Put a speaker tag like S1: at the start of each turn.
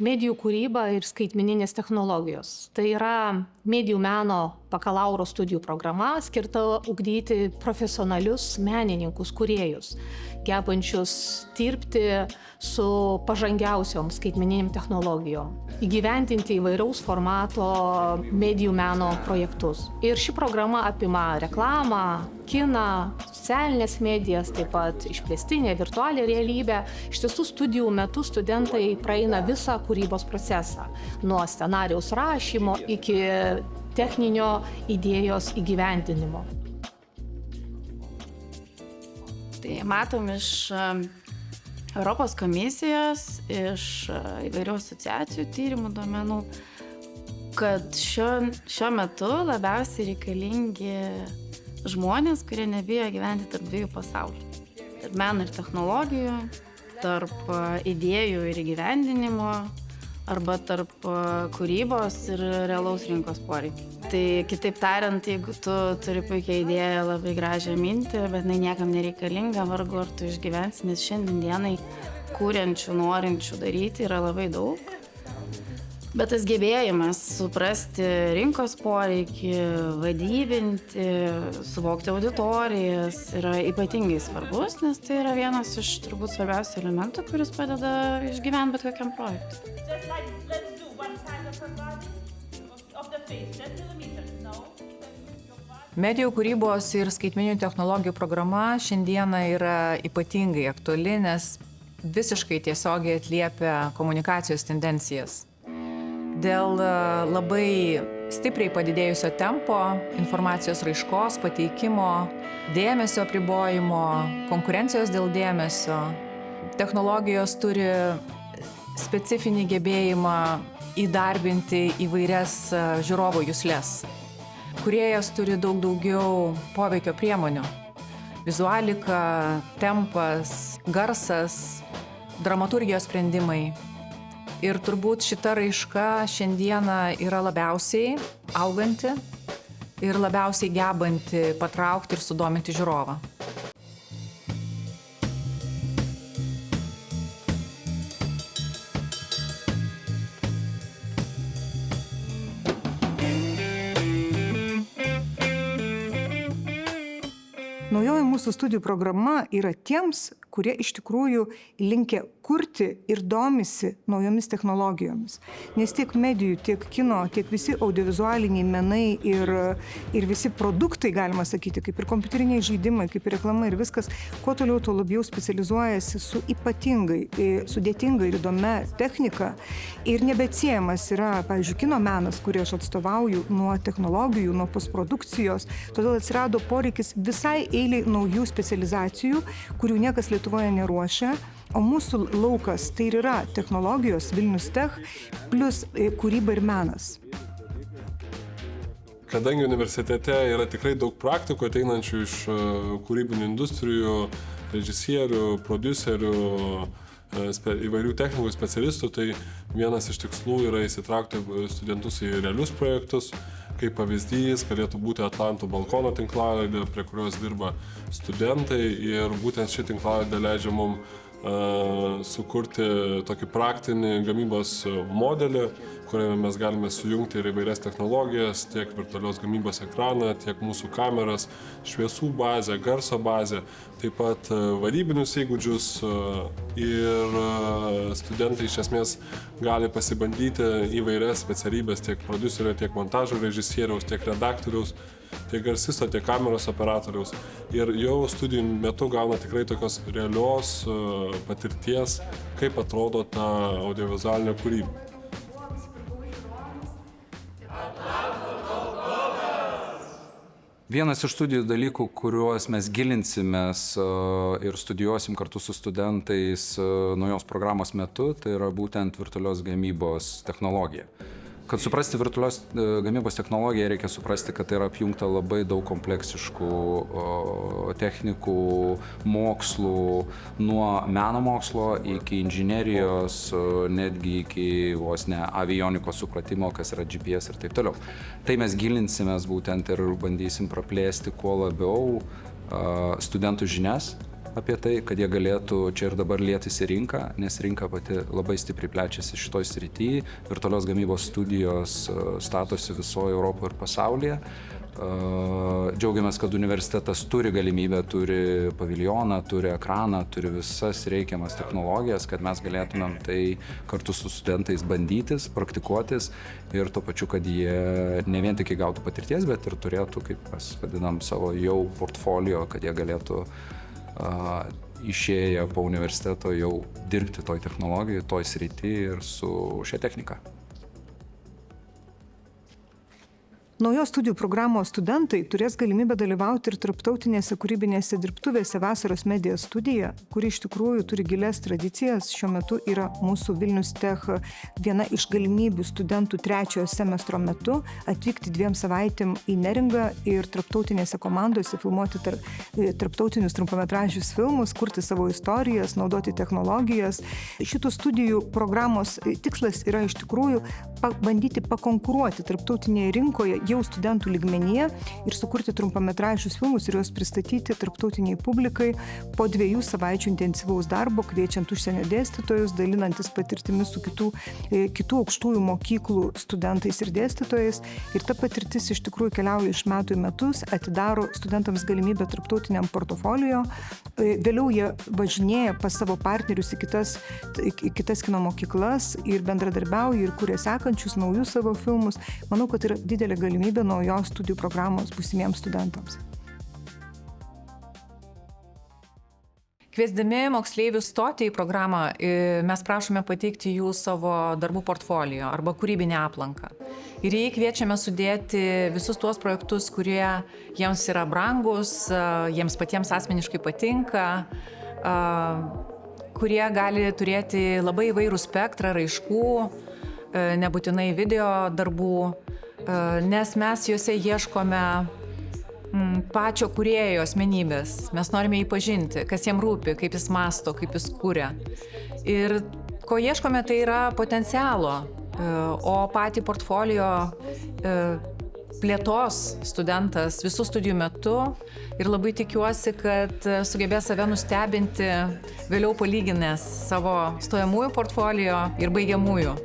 S1: medijų kūryba ir skaitmeninės technologijos. Tai yra medijų meno bakalauro studijų programa skirta ugdyti profesionalius menininkus, kūrėjus, gebančius dirbti su pažangiausiom skaitmeninėm technologijom, įgyvendinti įvairaus formato medijų meno projektus. Ir ši programa apima reklamą, kiną, socialinės medijas, taip pat išplėstinę virtualią realybę. Iš tiesų, studijų metu studentai praeina visą kūrybos procesą, nuo scenarijaus rašymo iki techninio idėjos įgyvendinimo.
S2: Tai matom iš Europos komisijos, iš įvairių asociacijų tyrimų duomenų, kad šiuo metu labiausiai reikalingi žmonės, kurie nebijo gyventi tarp dviejų pasaulių. Tarp meno ir technologijų, tarp idėjų ir įgyvendinimo, arba tarp kūrybos ir realaus rinkos poreikių. Tai kitaip tariant, jeigu tu turi puikią idėją, labai gražią mintį, bet niekam nereikalinga, vargu ar tu išgyvensi, nes šiandien dienai kūrenčių, norinčių daryti yra labai daug. Bet tas gebėjimas suprasti rinkos poreikį, vadybinti, suvokti auditorijas yra ypatingai svarbus, nes tai yra vienas iš turbūt svarbiausių elementų, kuris padeda išgyventi bet kokiam projektui.
S3: Medijų kūrybos ir skaitmeninių technologijų programa šiandieną yra ypatingai aktuali, nes visiškai tiesiogiai atliepia komunikacijos tendencijas. Dėl labai stipriai padidėjusio tempo, informacijos raiškos, pateikimo, dėmesio apribojimo, konkurencijos dėl dėmesio, technologijos turi specifinį gebėjimą įdarbinti įvairias žiūrovo jusles. Kūrėjas turi daug daugiau poveikio priemonių. Vizualika, tempas, garsas, dramaturgijos sprendimai. Ir turbūt šita raiška šiandieną yra labiausiai auganti ir labiausiai gebanti patraukti ir sudominti žiūrovą.
S4: Naujoji mūsų studijų programa yra tiems, kurie iš tikrųjų linkę kurti ir domisi naujomis technologijomis. Nes tiek medijų, tiek kino, tiek visi audiovizualiniai menai ir visi produktai, galima sakyti, kaip ir kompiuteriniai žaidimai, kaip ir reklama ir viskas, kuo toliau, tuo labiau specializuojasi su ypatingai, sudėtinga ir įdomia technika. Ir nebeatsiejamas yra, pavyzdžiui, kino menas, kurį aš atstovauju, nuo technologijų, nuo postprodukcijos. Todėl atsirado poreikis visai eiliai naujų specializacijų, kurių niekas Lietuvoje neruošia, o mūsų laukas tai ir yra technologijos, Vilnius Tech, plus kūryba ir menas.
S5: Kadangi universitete yra tikrai daug praktikų ateinančių iš kūrybinių industrijų, režisierių, prodiuserių, įvairių technikų specialistų, tai vienas iš tikslų yra įsitraukti studentus į realius projektus. Kaip pavyzdys galėtų būti Atlantų balkono tinklalaidė, prie kurios dirba studentai, ir būtent ši tinklalaidė leidžia mums sukurti tokį praktinį gamybos modelį, kuriame mes galime sujungti ir įvairias technologijas, tiek virtualios gamybos ekraną, tiek mūsų kameras, šviesų bazę, garso bazę, taip pat vadybinius įgūdžius, ir studentai iš esmės gali pasibandyti įvairias specialybės tiek prodiuserio, tiek montažo režisieriaus, tiek redaktoriaus, tiek garsisto, tiek kameros operatoriaus. Ir jau studijų metu gauna tikrai tokios realios patirties, kaip atrodo ta audiovizualinė kūryba.
S6: Vienas iš studijų dalykų, kuriuos mes gilinsimės ir studijuosim kartu su studentais naujos programos metu, tai yra būtent virtualios gamybos technologija. Kad suprasti virtualios gamybos technologiją, reikia suprasti, kad tai yra apjungta labai daug kompleksiškų technikų, mokslų, nuo meno mokslo iki inžinerijos, netgi iki vos ne avionikos supratimo, kas yra GPS ir taip toliau. Tai mes gilinsimės būtent ir bandysim praplėsti kuo labiau studentų žinias apie tai, kad jie galėtų čia ir dabar lietis į rinką, nes rinka pati labai stipriai plečiasi šitoj srityje, virtualios gamybos studijos statosi visoje Europoje ir pasaulyje. Džiaugiamės, kad universitetas turi galimybę, turi paviljoną, turi ekraną, turi visas reikiamas technologijas, kad mes galėtumėm tai kartu su studentais bandytis, praktikuotis ir tuo pačiu, kad jie ne vien tik įgautų patirties, bet ir turėtų, kaip mes vadinam, savo jau portfolio, kad jie galėtų išėję po universiteto jau dirbti toj technologijai, toj srity ir su šia technika.
S4: Naujos studijų programos studentai turės galimybę dalyvauti ir tarptautinėse kūrybinėse dirbtuvėse Vasaros medija studija, kuri iš tikrųjų turi gilias tradicijas. Šiuo metu yra mūsų Vilnius Tech viena iš galimybių studentų 3 semestro metu atvykti 2 savaitėm į Neringą ir tarptautinėse komandose filmuoti tarptautinius trumpametražius filmus, kurti savo istorijas, naudoti technologijas. Šitų studijų programos tikslas yra iš tikrųjų bandyti pakonkuruoti tarptautinėje rinkoje jau studentų lygmenyje ir sukurti trumpametražius filmus ir juos pristatyti tarptautiniai publikai po 2 savaičių intensyvaus darbo, kviečiant užsienio dėstytojus, dalinantis patirtimis su kitų aukštųjų mokyklų studentais ir dėstytojais. Ir ta patirtis iš tikrųjų keliauja iš metų į metus, atidaro studentams galimybę tarptautiniam portfolio. Vėliau jie važinėja pas savo partnerius į kitas kino mokyklas ir bendradarbiauja ir kuria sekančius naujus savo filmus. Manau, kad yra didelė galimybė naujos studijų programos būsimiems studentams.
S3: Kviesdami moksleivius stoti į programą, mes prašome pateikti jų savo darbų portfolio arba kūrybinę aplanką. Ir jį kviečiame sudėti visus tuos projektus, kurie jiems yra brangus, jiems patiems asmeniškai patinka, kurie gali turėti labai įvairų spektrą raiškų, nebūtinai video darbų, nes mes juose ieškome pačio kūrėjo asmenybės. Mes norime jį pažinti, kas jam rūpi, kaip jis mąsto, kaip jis kuria. Ir ko ieškome, tai yra potencialo, o patį portfolio plėtos studentas visų studijų metu ir labai tikiuosi, kad sugebės save nustebinti vėliau palyginęs savo stojamųjų portfolio ir baigiamųjų.